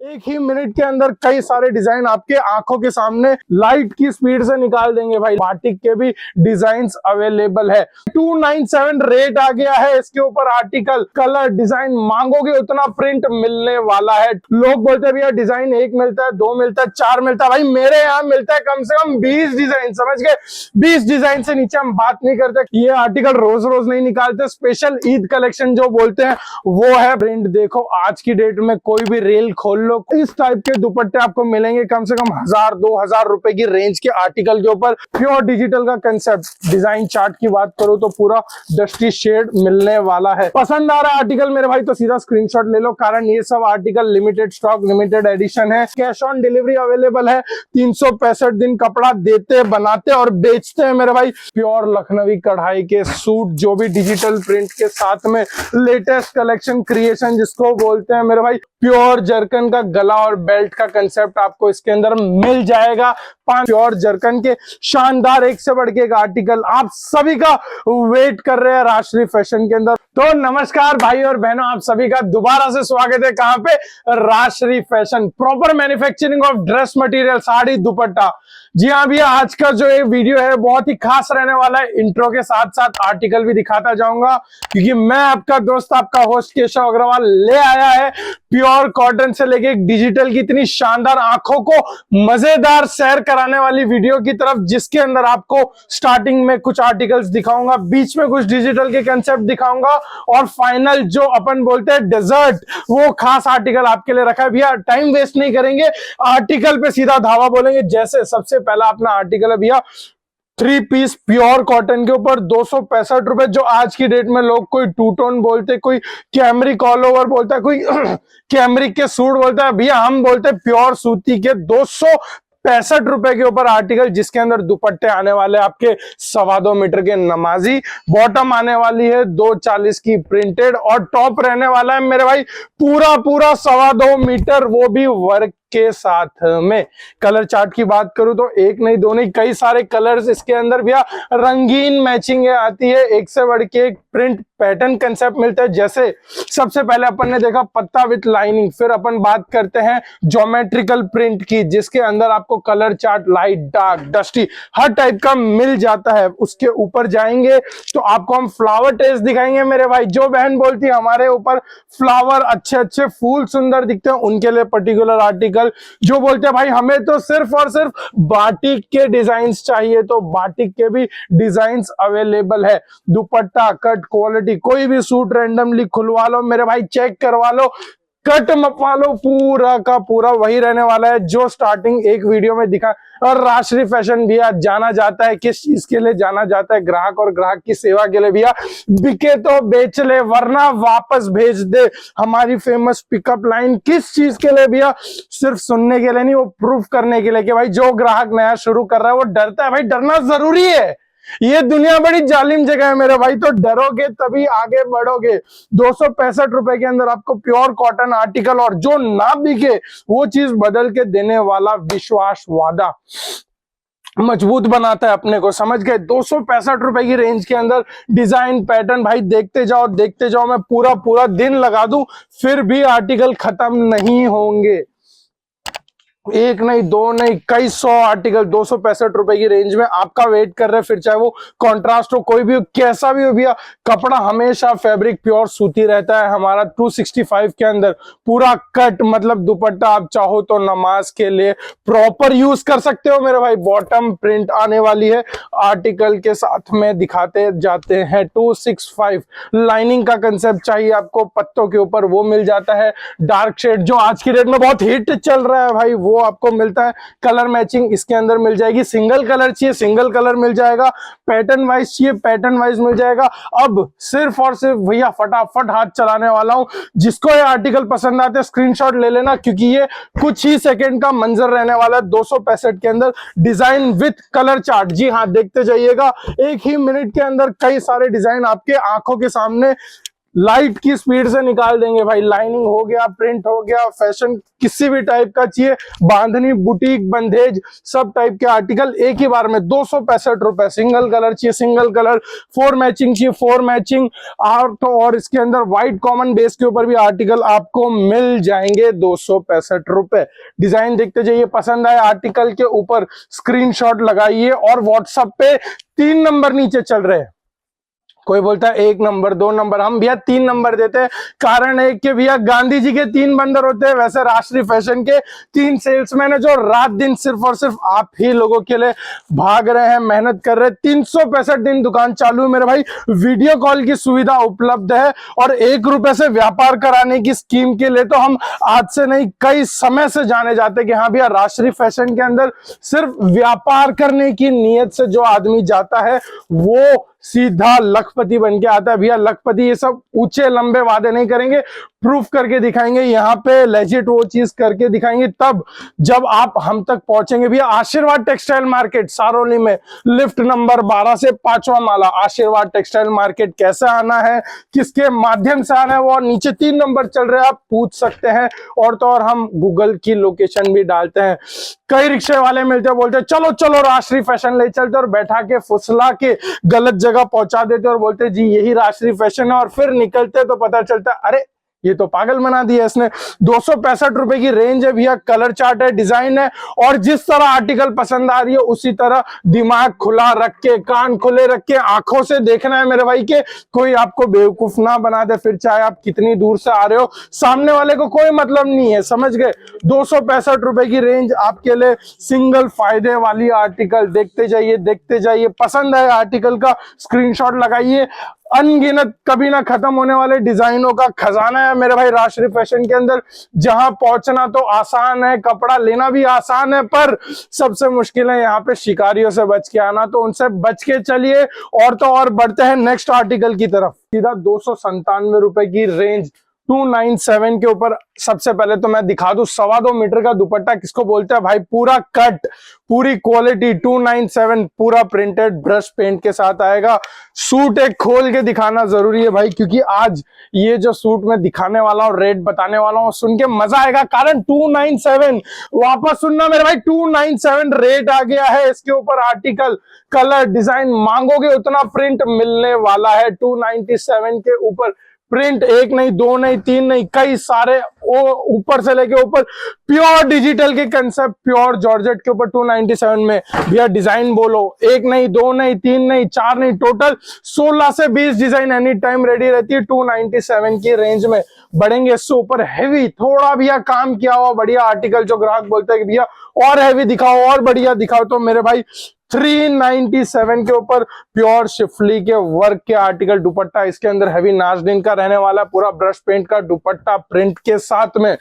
एक ही मिनट के अंदर कई सारे डिजाइन आपके आंखों के सामने लाइट की स्पीड से निकाल देंगे भाई। बाटिक के भी डिजाइन्स अवेलेबल है। 297 रेट आ गया है इसके ऊपर। आर्टिकल कलर डिजाइन मांगोगे उतना प्रिंट मिलने वाला है। लोग बोलते हैं भैया डिजाइन एक मिलता है, दो मिलता है, चार मिलता है। भाई मेरे यहाँ मिलता है कम से कम 20 डिजाइन, समझ गए। 20 डिजाइन से नीचे हम बात नहीं करते। ये आर्टिकल रोज रोज नहीं निकालते। स्पेशल ईद कलेक्शन जो बोलते हैं वो है। प्रिंट देखो, आज की डेट में कोई भी रेल खोल लो, इस टाइप के दुपट्टे आपको मिलेंगे कम से कम 1000-2000 रुपए की रेंज के आर्टिकल के ऊपर। प्योर डिजिटल का कंसेप्ट। डिजाइन चार्ट की बात करूं तो पूरा डस्टी शेड मिलने वाला है। पसंद आ रहा है आर्टिकल मेरे भाई तो सीधा स्क्रीनशॉट ले लो, कारण ये sub article limited stock, limited edition है। कैश ऑन डिलीवरी अवेलेबल है। 365 दिन कपड़ा देते, बनाते और बेचते हैं मेरे भाई। प्योर लखनवी कढ़ाई के सूट, जो भी डिजिटल प्रिंट के साथ में लेटेस्ट कलेक्शन क्रिएशन जिसको बोलते हैं मेरे भाई। प्योर जरकन का गला और बेल्ट का कंसेप्ट आपको इसके अंदर मिल जाएगा। 5 प्योर जरकन के शानदार एक से बढ़ के एक आर्टिकल आप सभी का वेट कर रहे हैं राजश्री फैशन के अंदर। तो नमस्कार भाई और बहनों, आप सभी का दोबारा से स्वागत है। कहां पे? Rajshri fashion. Proper manufacturing of dress material, sari, dupatta. जी हाँ भैया, आज का जो ये वीडियो है बहुत ही खास रहने वाला है। इंट्रो के साथ साथ आर्टिकल भी दिखाता जाऊंगा, क्योंकि मैं आपका दोस्त, आपका होस्ट केशव अग्रवाल ले आया है प्योर कॉटन से लेके डिजिटल की इतनी शानदार, आंखों को मजेदार सैर कराने वाली वीडियो की तरफ, जिसके अंदर आपको स्टार्टिंग में कुछ आर्टिकल्स दिखाऊंगा, बीच में कुछ डिजिटल के कंसेप्ट दिखाऊंगा और फाइनल जो अपन बोलते हैं डेजर्ट, वो खास आर्टिकल आपके लिए रखा है। भैया टाइम वेस्ट नहीं करेंगे, आर्टिकल पे सीधा धावा बोलेंगे। जैसे सबसे पहला अपना आर्टिकल है भैया 3 पीस प्योर कॉटन के ऊपर 265 रुपए, जो आज की डेट में लोग कोई टू टोन बोलते, कोई कैमरिक ऑल ओवर बोलता है, कोई कैमरिक के सूट बोलता है। भैया हम बोलते हैं प्योर सूती के 265 रुपए के ऊपर आर्टिकल, जिसके अंदर दुपट्टे आने वाले आपके 2.25 मीटर के नमाजी, बॉटम आने वाली है 240 की प्रिंटेड, और टॉप रहने वाला है मेरे भाई पूरा 2.25 मीटर, वो भी वर्क के साथ में। कलर चार्ट की बात करूं तो एक नहीं, दो नहीं, कई सारे कलर्स इसके अंदर भैया रंगीन मैचिंग आती है। एक से बढ़ के एक प्रिंट पैटर्न कंसेप्ट मिलता है। जैसे सबसे पहले अपन ने देखा पत्ता विथ लाइनिंग, फिर अपन बात करते हैं ज्योमेट्रिकल प्रिंट की, जिसके अंदर आपको colour chart light, dark, dusty हर टाइप का मिल जाता है। उसके ऊपर जाएंगे तो आपको हम फ्लावर टेस्ट दिखाएंगे मेरे भाई। जो बहन बोलती है हमारे ऊपर फ्लावर अच्छे अच्छे फूल सुंदर दिखते हैं, उनके लिए पर्टिकुलर आर्टिकल। जो बोलते हैं भाई हमें तो सिर्फ और सिर्फ बाटिक के डिजाइन्स चाहिए, तो बाटिक के भी डिजाइन्स अवेलेबल है। दुपट्टा, कट, क्वालिटी, कोई भी सूट रैंडमली खुलवा लो मेरे भाई, चेक करवा लो, कट मपवा लो, पूरा का पूरा वही रहने वाला है जो स्टार्टिंग एक वीडियो में दिखा। और राजश्री फैशन भैया जाना जाता है किस चीज के लिए? जाना जाता है ग्राहक और ग्राहक की सेवा के लिए। भैया बिके तो बेच ले, वरना वापस भेज दे। हमारी फेमस पिकअप लाइन किस चीज के लिए भैया? सिर्फ सुनने के लिए नहीं, वो प्रूफ करने के लिए कि भाई जो ग्राहक नया शुरू कर रहा है वो डरता है। भाई डरना जरूरी है, ये दुनिया बड़ी जालिम जगह है मेरे भाई, तो डरोगे तभी आगे बढ़ोगे। 265 रुपए के अंदर आपको प्योर कॉटन आर्टिकल, और जो ना बिके वो चीज बदल के देने वाला विश्वास, वादा मजबूत बनाता है अपने को, समझ गए। 265 रुपए की रेंज के अंदर डिजाइन पैटर्न भाई देखते जाओ देखते जाओ। मैं पूरा दिन लगा दूं फिर भी आर्टिकल खत्म नहीं होंगे। एक नहीं, दो नहीं, कई 100 आर्टिकल 265 रुपए की रेंज में आपका वेट कर रहे हैं। फिर चाहे वो कॉन्ट्रास्ट हो, कोई भी हो, कैसा भी हो भैया, कपड़ा हमेशा फैब्रिक प्योर सूती रहता है हमारा। 265 के अंदर पूरा कट, मतलब दुपट्टा आप चाहो तो नमाज के लिए प्रॉपर यूज कर सकते हो मेरे भाई। बॉटम प्रिंट आने वाली है आर्टिकल के साथ में, दिखाते जाते हैं। 265 लाइनिंग का कंसेप्ट चाहिए आपको पत्तों के ऊपर, वो मिल जाता है। डार्क शेड जो आज की डेट में बहुत हिट चल रहा है भाई, वो आपको मिलता है। कलर मैचिंग इसके अंदर मिल जाएगी। सिंगल कलर चाहिए सिंगल कलर मिल जाएगा, पैटर्न वाइज चाहिए पैटर्न वाइज मिल जाएगा। अब सिर्फ और सिर्फ भैया फटाफट हाथ चलाने वाला हूं। जिसको ये आर्टिकल पसंद आते हैं स्क्रीनशॉट ले लेना, क्योंकि ये कुछ ही सेकंड का मंजर रहने वाला है। 265 के अंदर डिजाइन विथ कलर चार्ट। जी हाँ, देखते जाइएगा, एक ही मिनट के अंदर कई सारे डिजाइन आपके आंखों के सामने लाइट की स्पीड से निकाल देंगे भाई। लाइनिंग हो गया, प्रिंट हो गया, फैशन किसी भी टाइप का चाहिए, बांधनी, बुटीक, बंदेज, सब टाइप के आर्टिकल एक ही बार में 265 रुपए। सिंगल कलर चाहिए सिंगल कलर, 4 मैचिंग चाहिए 4 मैचिंग, और इसके अंदर व्हाइट कॉमन बेस के ऊपर भी आर्टिकल आपको मिल जाएंगे 265 रुपए। डिजाइन देखते जाइए, पसंद आए आर्टिकल के ऊपर स्क्रीनशॉट लगाइए और व्हाट्सएप पे 3 नंबर नीचे चल रहे हैं। कोई बोलता है 1 नंबर 2 नंबर, हम भैया 3 नंबर देते हैं। कारण है कि भैया गांधी जी के 3 बंदर होते हैं, वैसे राष्ट्रीय फैशन के 3 सेल्समैन है जो रात दिन सिर्फ और सिर्फ आप ही लोगों के लिए भाग रहे हैं, मेहनत कर रहे हैं। 365 दिन दुकान चालू है मेरे भाई। वीडियो कॉल की सुविधा उपलब्ध है और 1 रुपए से व्यापार कराने की स्कीम के लिए तो हम आज से नहीं कई समय से जाने जाते कि हाँ भैया राष्ट्रीय फैशन के अंदर सिर्फ व्यापार करने की नीयत से जो आदमी जाता है वो सीधा लखपति बन के आता है। भैया लखपति ये सब ऊंचे लंबे वादे नहीं करेंगे, प्रूफ करके दिखाएंगे, यहाँ पे लेजिट वो चीज करके दिखाएंगे तब जब आप हम तक पहुंचेंगे। भैया आशीर्वाद टेक्सटाइल मार्केट सारोली में लिफ्ट नंबर 12 से 5वां माला, आशीर्वाद टेक्सटाइल मार्केट। कैसे आना है, किसके माध्यम से आना है, वो नीचे 3 नंबर चल रहे हैं, आप पूछ सकते हैं। और तो और हम गूगल की लोकेशन भी डालते हैं। कई रिक्शे वाले मिलते हैं, बोलते हैं चलो चलो राष्ट्रीय फैशन ले चलते, और बैठा के फुसला के गलत जगह पहुंचा देते और बोलते जी यही राष्ट्रीय फैशन है, और फिर निकलते तो पता चलता अरे ये तो पागल बना दिया इसने। 265 रुपए की रेंज है भैया, कलर चार्ट है, डिजाइन है, और जिस तरह आर्टिकल पसंद आ रही है उसी तरह दिमाग खुला रख के, कान खुले रख के, आंखों से देखना है मेरे भाई के कोई आपको बेवकूफ ना बना दे। फिर चाहे आप कितनी दूर से आ रहे हो, सामने वाले को कोई मतलब नहीं है, समझ गए। 265 रुपए की रेंज आपके लिए सिंगल फायदे वाली आर्टिकल। देखते जाइए, पसंद आए आर्टिकल का स्क्रीनशॉट लगाइए। अनगिनत कभी ना खत्म होने वाले डिजाइनों का खजाना है मेरे भाई राष्ट्रीय फैशन के अंदर। जहां पहुंचना तो आसान है, कपड़ा लेना भी आसान है, पर सबसे मुश्किल है यहाँ पे शिकारियों से बच के आना, तो उनसे बच के चलिए। और तो और बढ़ते हैं नेक्स्ट आर्टिकल की तरफ। सीधा 297 रुपए की रेंज 297 के ऊपर सबसे पहले तो मैं दिखा दूं 2.25 मीटर का दुपट्टा। किसको बोलते हैं भाई, पूरा कट, पूरी क्वालिटी, 297 पूरा प्रिंटेड ब्रश पेंट के साथ आएगा। सूट एक खोल के दिखाना जरूरी है भाई, क्योंकि आज ये जो सूट मैं दिखाने वाला हूँ, रेट बताने वाला हूँ, सुन के मजा आएगा। कारण 297 वापस सुनना मेरे भाई, 297 रेट आ गया है। इसके ऊपर आर्टिकल, कलर, डिजाइन मांगोगे उतना प्रिंट मिलने वाला है। 297 के ऊपर प्रिंट, 1 नहीं 2 नहीं 3 नहीं, कई सारे, ऊपर से लेके ऊपर प्योर डिजिटल के कंसेप्ट, प्योर जॉर्जेट के ऊपर 297 में भैया डिजाइन बोलो 1 नहीं 2 नहीं 3 नहीं 4 नहीं, टोटल 16 से 20 डिजाइन एनी टाइम रेडी रहती है 297 की रेंज में। बढ़ेंगे इससे ऊपर हैवी, थोड़ा भैया काम किया हुआ बढ़िया आर्टिकल, जो ग्राहक बोलता है कि भैया और हैवी दिखाओ और बढ़िया दिखाओ, तो मेरे भाई 397 के ऊपर प्योर शिफली के वर्क के आर्टिकल, दुपट्टा इसके अंदर हैवी नाजनीन का रहने वाला, पूरा ब्रश पेंट का दुपट्टा प्रिंट के साथ में।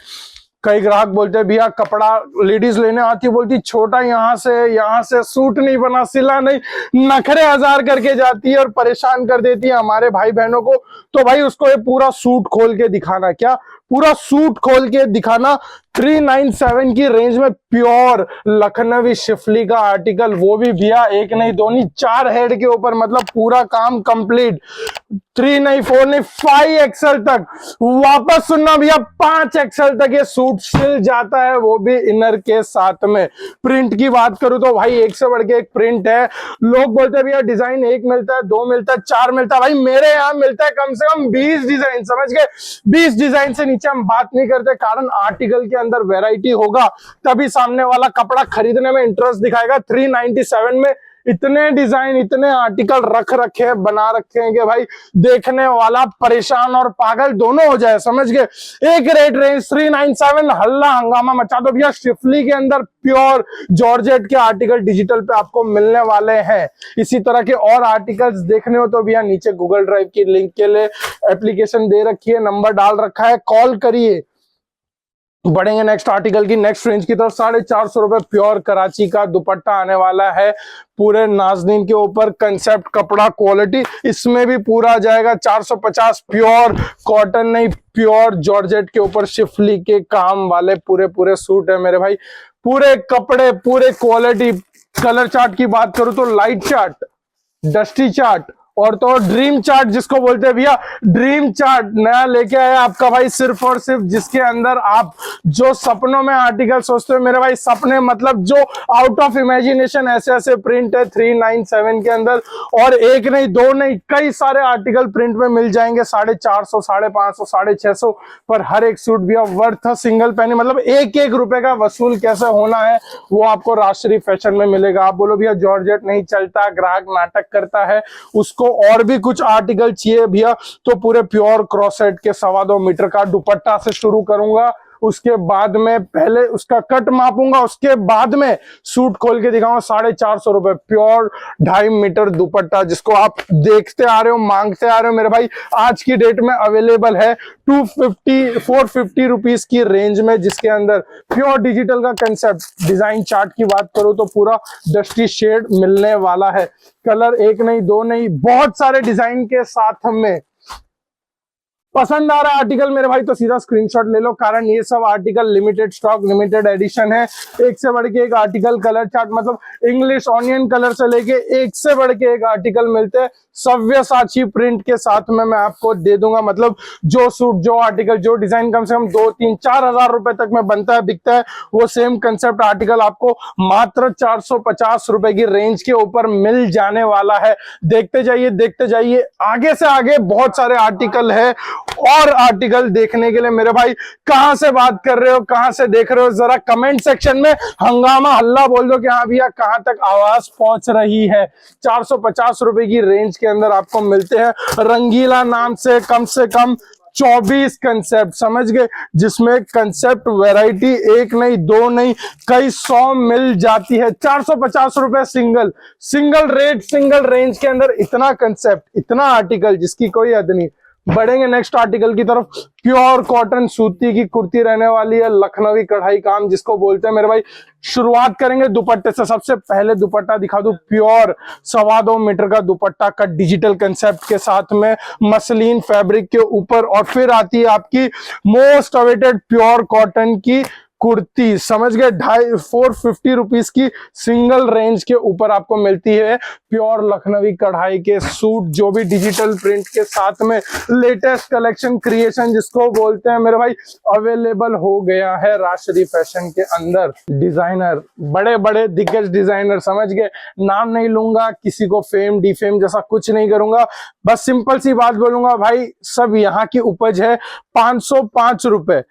कई ग्राहक बोलते हैं भैया कपड़ा लेडीज लेने आती है, बोलती छोटा यहाँ से सूट नहीं बना, सिला नहीं, नखरे हजार करके जाती है और परेशान कर देती है हमारे भाई बहनों को। तो भाई उसको ये पूरा सूट खोल के दिखाना, क्या पूरा सूट खोल के दिखाना। 397 की रेंज में प्योर लखनवी शिफली का आर्टिकल, वो भी भैया 1 नहीं 2 नहीं 4 हेड के ऊपर, मतलब पूरा काम कंप्लीट। 3 नहीं 4 नहीं 5 एक्सएल तक, वापस सुनना भैया 5 एक्सएल तक ये सूट सिल जाता है, वो भी इनर के साथ में। प्रिंट की बात करूं तो भाई एक से बढ़ के एक प्रिंट है। लोग बोलते हैं भैया डिजाइन 1 मिलता है 2 मिलता है 4 मिलता है, भाई मेरे यहाँ मिलता है कम से कम 20 डिजाइन, समझ गए। 20 डिजाइन से नीचे हम बात नहीं करते, कारण आर्टिकल के अंदर वैरायटी होगा तभी सामने वाला कपड़ा खरीदने में इंटरेस्ट दिखाएगा। 397 में इतने डिजाइन, इतने आर्टिकल रख रखे हैं, बना रखे हैं कि भाई देखने वाला परेशान और पागल दोनों हो जाए, समझ गए। एक रेट रेंज 397, हल्ला हंगामा मचा दो भैया। शिफली के अंदर प्योर जॉर्जेट के आर्टिकल डिजिटल पे आपको मिलने वाले हैं। इसी तरह के और आर्टिकल्स देखने हो तो भैया नीचे गूगल ड्राइव की लिंक के लिए एप्लीकेशन दे रखी है, नंबर डाल रखा है, कॉल करिए। बढ़ेंगे नेक्स्ट आर्टिकल की नेक्स्ट रेंज की तरफ। 450 रुपए प्योर कराची का दुपट्टा आने वाला है, पूरे नाजनीन के ऊपर, कंसेप्ट कपड़ा क्वालिटी इसमें भी पूरा आ जाएगा। 450 प्योर कॉटन नहीं प्योर जॉर्जेट के ऊपर शिफली के काम वाले पूरे सूट है मेरे भाई, पूरे कपड़े पूरे क्वालिटी। कलर चार्ट की बात करूं तो लाइट चार्ट, डस्टी चार्ट, और तो ड्रीम चार्ट जिसको बोलते हैं भैया, ड्रीम चार्ट नया लेके आया आपका भाई, सिर्फ और सिर्फ जिसके अंदर आप जो सपनों में आर्टिकल सोचते हो मेरे भाई, सपने मतलब जो आउट ऑफ इमेजिनेशन, ऐसे ऐसे प्रिंट है 397 के अंदर। और एक नहीं दो नहीं कई सारे आर्टिकल प्रिंट में मिल जाएंगे 450, 550, 650 पर हर एक सूट भैया वर्थ सिंगल पेनी, मतलब एक एक रुपए का वसूल कैसे होना है वो आपको राजश्री फैशन में मिलेगा। आप बोलो भैया जॉर्जेट नहीं चलता, ग्राहक नाटक करता है, उसको और भी कुछ आर्टिकल चाहिए भैया, तो पूरे प्योर क्रॉसेट के 2.25 मीटर का दुपट्टा से शुरू करूंगा, उसके बाद में पहले उसका कट मापूंगा, उसके बाद में सूट खोल के दिखाऊंगा 450 रुपए प्योर 2.5 मीटर दुपट्टा, जिसको आप देखते आ रहे हो, मांगते आ रहे हो मेरे भाई। आज की डेट में अवेलेबल है 450 रुपीज की रेंज में, जिसके अंदर प्योर डिजिटल का कंसेप्ट, डिजाइन चार्ट की बात करूं तो पूरा डस्टी शेड मिलने वाला है, कलर एक नहीं दो नहीं बहुत सारे डिजाइन के साथ में। पसंद आ रहा है आर्टिकल मेरे भाई तो सीधा स्क्रीनशॉट ले लो, कारण ये sub article limited stock, limited edition है। एक से बढ़ के एक आर्टिकल, कलर चार्ट मतलब इंग्लिश ऑनियन कलर से लेके एक से बढ़ के एक आर्टिकल मिलते हैं सव्यसाची प्रिंट के साथ में मैं आपको दे दूंगा। मतलब जो सूट, जो आर्टिकल, जो डिजाइन कम से कम 2-3-4 हजार रुपए तक में बनता है, बिकता है, वो सेम कंसेप्ट आर्टिकल आपको मात्र 450 रुपए की रेंज के ऊपर मिल जाने वाला है। देखते जाइए आगे से आगे बहुत सारे आर्टिकल है। और आर्टिकल देखने के लिए मेरे भाई कहां से बात कर रहे हो, कहां से देख रहे हो, जरा कमेंट सेक्शन में हंगामा हल्ला बोल दो कि हाँ भैया कहां तक आवाज पहुंच रही है। 450 रुपए की रेंज के अंदर आपको मिलते हैं रंगीला नाम से कम 24 कंसेप्ट, समझ गए, जिसमें कंसेप्ट वैरायटी एक नहीं दो नहीं कई 100 मिल जाती है। 450 रुपए सिंगल रेट, सिंगल रेंज के अंदर इतना कंसेप्ट, इतना आर्टिकल जिसकी कोई हद नहीं। बढ़ेंगे नेक्स्ट आर्टिकल की तरफ। प्योर कॉटन सूती की कुर्ती रहने वाली है, लखनवी कढ़ाई काम जिसको बोलते हैं मेरे भाई। शुरुआत करेंगे दुपट्टे से, सबसे पहले दुपट्टा दिखा दूं, प्योर 2.25 मीटर का दुपट्टा का डिजिटल कंसेप्ट के साथ में मसलिन फैब्रिक के ऊपर, और फिर आती है आपकी मोस्ट अवेटेड प्योर कॉटन की कुर्ती, समझ गए, 450 रुपीज की सिंगल रेंज के ऊपर आपको मिलती है प्योर लखनवी कढ़ाई के सूट, जो भी डिजिटल प्रिंट के साथ में लेटेस्ट कलेक्शन क्रिएशन जिसको बोलते हैं मेरे भाई, अवेलेबल हो गया है राजश्री फैशन के अंदर। डिजाइनर, बड़े बड़े दिग्गज डिजाइनर, समझ गए, नाम नहीं लूंगा, किसी को फेम डिफेम जैसा कुछ नहीं करूंगा, बस सिंपल सी बात बोलूंगा भाई, सब यहाँ की उपज है। 505 रुपए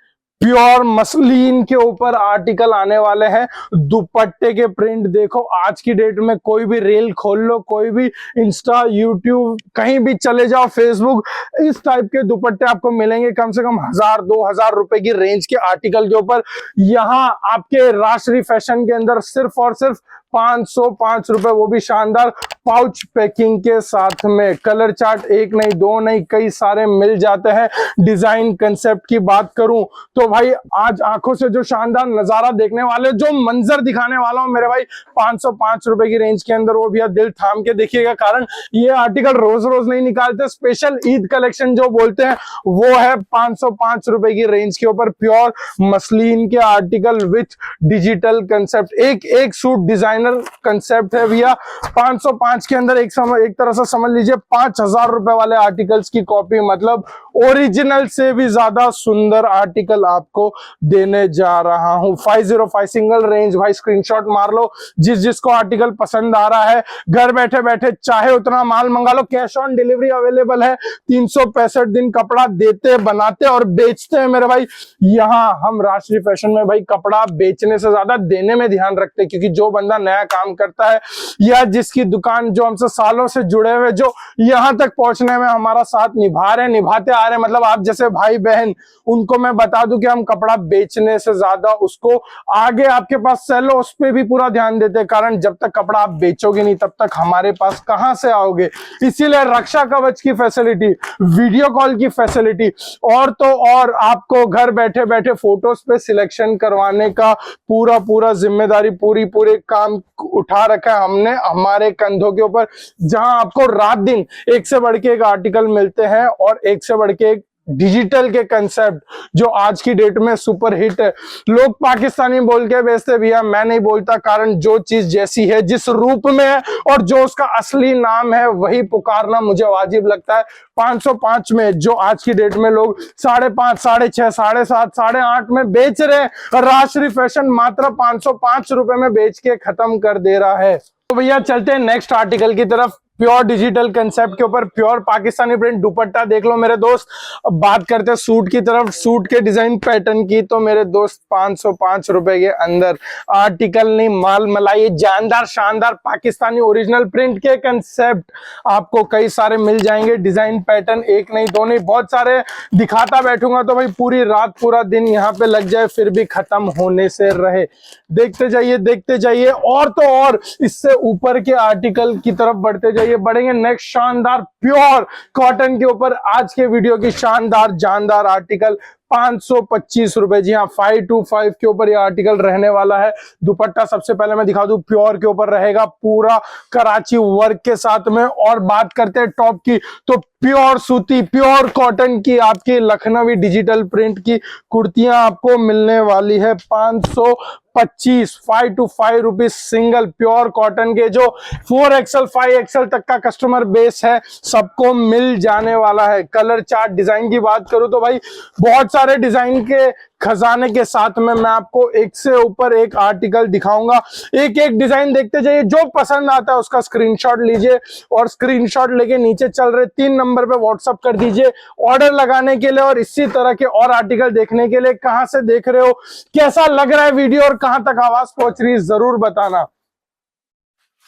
प्योर मसलिन के ऊपर आर्टिकल आने वाले हैं। दुपट्टे के प्रिंट देखो, आज की डेट में कोई भी रील खोल लो, कोई भी इंस्टा, यूट्यूब, कहीं भी चले जाओ, फेसबुक, इस टाइप के दुपट्टे आपको मिलेंगे कम से कम 1000-2000 रुपए की रेंज के आर्टिकल के ऊपर। यहाँ आपके राजश्री फैशन के अंदर सिर्फ और सिर्फ 505 रुपए, वो भी शानदार पाउच पैकिंग के साथ में। कलर चार्ट एक नहीं दो नहीं कई सारे मिल जाते हैं। डिजाइन कंसेप्ट की बात करूं तो भाई आज आंखों से जो शानदार नजारा देखने वाले, जो मंजर दिखाने वाला हूं मेरे भाई 505 रुपए की रेंज के अंदर, वो भी दिल थाम के देखिएगा, कारण ये आर्टिकल रोज रोज नहीं निकालते। स्पेशल ईद कलेक्शन जो बोलते हैं वो है 505 रुपए की रेंज के ऊपर प्योर मसलिन के आर्टिकल विथ डिजिटल कंसेप्ट। एक एक सूट डिजाइनर कंसेप्ट है भैया। 505 के अंदर एक तरह से समझ लीजिए 5000 रुपए वाले आर्टिकल्स की कॉपी, मतलब ओरिजिनल से भी ज्यादा सुंदर आर्टिकल आपको देने जा रहा हूं। 505 सिंगल रेंज, भाई स्क्रीनशॉट मार लो, जिसको आर्टिकल पसंद आ रहा है, घर बैठे बैठे चाहे उतना माल मंगा लो, कैश ऑन डिलीवरी अवेलेबल है। 365 दिन कपड़ा देते, बनाते और बेचते हैं मेरे भाई। यहाँ हम राजश्री फैशन में भाई कपड़ा बेचने से ज्यादा देने में ध्यान रखते हैं, क्योंकि जो बंदा नया काम करता है या जिसकी दुकान जो हमसे सालों से जुड़े हुए, जो यहाँ तक पहुंचने में हमारा साथ निभाते आ रहे हैं, मतलब आप जैसे भाई बहन, उनको मैं बता दूं कि हम कपड़ा बेचने से ज्यादा उसको आगे आपके पास सेलो, उस पे भी पूरा ध्यान देते हैं, कारण जब तक कपड़ा आप बेचोगे नहीं तब तक हमारे पास कहां से आओगे। इसीलिए रक्षा कवच की फैसिलिटी, वीडियो कॉल की फैसिलिटी, और तो और आपको घर बैठे बैठे फोटोज पे सिलेक्शन करवाने का पूरा जिम्मेदारी, पूरे काम उठा रखा है हमने हमारे कंधों के ऊपर, जहां आपको रात दिन एक से बढ़ के एक आर्टिकल मिलते हैं और एक से बढ़ के एक डिजिटल के कंसेप्ट जो आज की डेट में सुपर हिट है। लोग पाकिस्तानी बोल के बेचते भैया, मैं नहीं बोलता, कारण जो चीज जैसी है, जिस रूप में है और जो उसका असली नाम है, वही पुकारना मुझे वाजिब लगता है। 505 में जो आज की डेट में लोग 5.5, 6.5, 7.5, 8.5 में बेच रहे हैं, राजश्री फैशन मात्र 505 रुपए में बेच के खत्म कर दे रहा है। तो भैया चलते हैं नेक्स्ट आर्टिकल की तरफ। प्योर डिजिटल कंसेप्ट के ऊपर प्योर पाकिस्तानी प्रिंट दुपट्टा देख लो मेरे दोस्त। अब बात करते हैं सूट की तरफ, सूट के डिजाइन पैटर्न की। तो मेरे दोस्त 505 रुपए के अंदर आर्टिकल नहीं, माल मलाई, जानदार शानदार पाकिस्तानी ओरिजिनल प्रिंट के कंसेप्ट आपको कई सारे मिल जाएंगे। डिजाइन पैटर्न एक नहीं दो नहीं, बहुत सारे दिखाता बैठूंगा तो भाई पूरी रात पूरा दिन यहाँ पे लग जाए, फिर भी खत्म होने से रहे। देखते जाइए और तो और इससे ऊपर के आर्टिकल की तरफ बढ़ते जाइए। बढ़ेंगे नेक्स्ट शानदार प्योर कॉटन के ऊपर। आज के वीडियो की शानदार जानदार आर्टिकल 525 रुपए। जी हाँ, 525 के ऊपर ये आर्टिकल रहने वाला है। दुपट्टा सबसे पहले मैं दिखा दूं, प्योर के ऊपर रहेगा, पूरा कराची वर्क के साथ में। और बात करते हैं टॉप की, तो प्योर सूती प्योर कॉटन की आपकी लखनवी डिजिटल प्रिंट की कुर्तियां आपको मिलने वाली है 525, 525 रुपीज सिंगल प्योर कॉटन के। जो 4XL 5XL तक का कस्टमर बेस है, सबको मिल जाने वाला है। कलर चार्ट डिजाइन की बात करूं तो भाई बहुत सारे डिजाइन के खजाने के साथ में मैं आपको एक से ऊपर एक आर्टिकल दिखाऊंगा। एक एक डिजाइन देखते जाइए, जो पसंद आता है उसका स्क्रीनशॉट लीजिए और स्क्रीनशॉट लेके नीचे चल रहे 3 नंबर पे व्हाट्सअप कर दीजिए ऑर्डर लगाने के लिए। और इसी तरह के और आर्टिकल देखने के लिए कहां से देख रहे हो, कैसा लग रहा है वीडियो और कहां तक आवाज पहुंच रही है, जरूर बताना।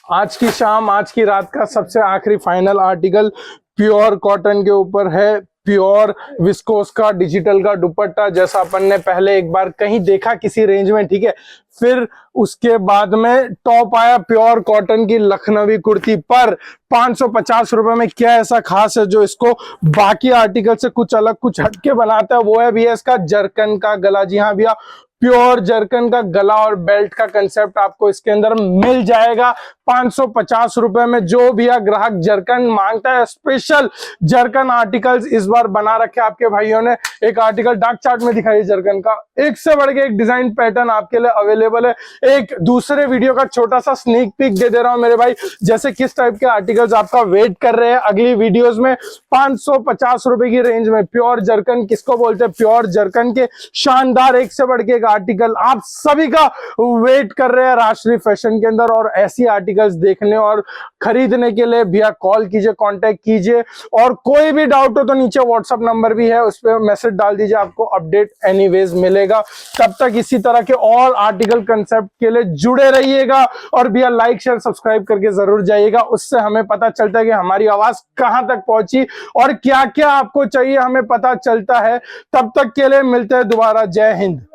आज की शाम, आज की रात का सबसे आखिरी फाइनल आर्टिकल प्योर कॉटन के ऊपर है। प्योर विस्कोस का डिजिटल का दुपट्टा, जैसा अपन ने पहले एक बार कहीं देखा किसी रेंज में, ठीक है। फिर उसके बाद में टॉप आया प्योर कॉटन की लखनवी कुर्ती पर 550 रुपए में। क्या ऐसा खास है जो इसको बाकी आर्टिकल से कुछ अलग कुछ हटके बनाता है? वो है भैया इसका जरकन का गला। जी हाँ भैया, प्योर जरकन का गला और बेल्ट का कंसेप्ट आपको इसके अंदर मिल जाएगा 550 रुपए में। जो भैया ग्राहक जरकन मांगता है, स्पेशल जरकन आर्टिकल्स इस बार बना रखे आपके भाइयों ने। एक आर्टिकल डार्क चार्ट में दिखाई जरकन का, एक से बढ़ के एक डिजाइन पैटर्न आपके लिए अवेलेबल है। एक दूसरे वीडियो का छोटा सा स्नीक पिक दे रहा हूं मेरे भाई, जैसे किस टाइप के आर्टिकल्स आपका वेट कर रहे हैं अगली वीडियोस में। 550 रुपए की रेंज में प्योर जरकन, किसको बोलते हैं, प्योर जरकन के शानदार एक से बढ़ के एक आर्टिकल आप सभी का वेट कर रहे हैं राजश्री फैशन के अंदर। और ऐसी आर्टिकल्स देखने और खरीदने के लिए भैया कॉल कीजिए, कांटेक्ट कीजिए। और कोई भी डाउट हो तो नीचे व्हाट्सएप नंबर भी है, उस पर मैसेज डाल दीजिए, आपको अपडेट एनीवेज मिलेगा। तब तक इसी तरह के और आर्टिकल कंसेप्ट के लिए जुड़े रहिएगा। और भैया लाइक शेयर सब्सक्राइब करके जरूर जाइएगा, उससे हमें पता चलता है कि हमारी आवाज कहां तक पहुंची और क्या क्या आपको चाहिए, हमें पता चलता है। तब तक के लिए मिलते हैं दोबारा। जय हिंद।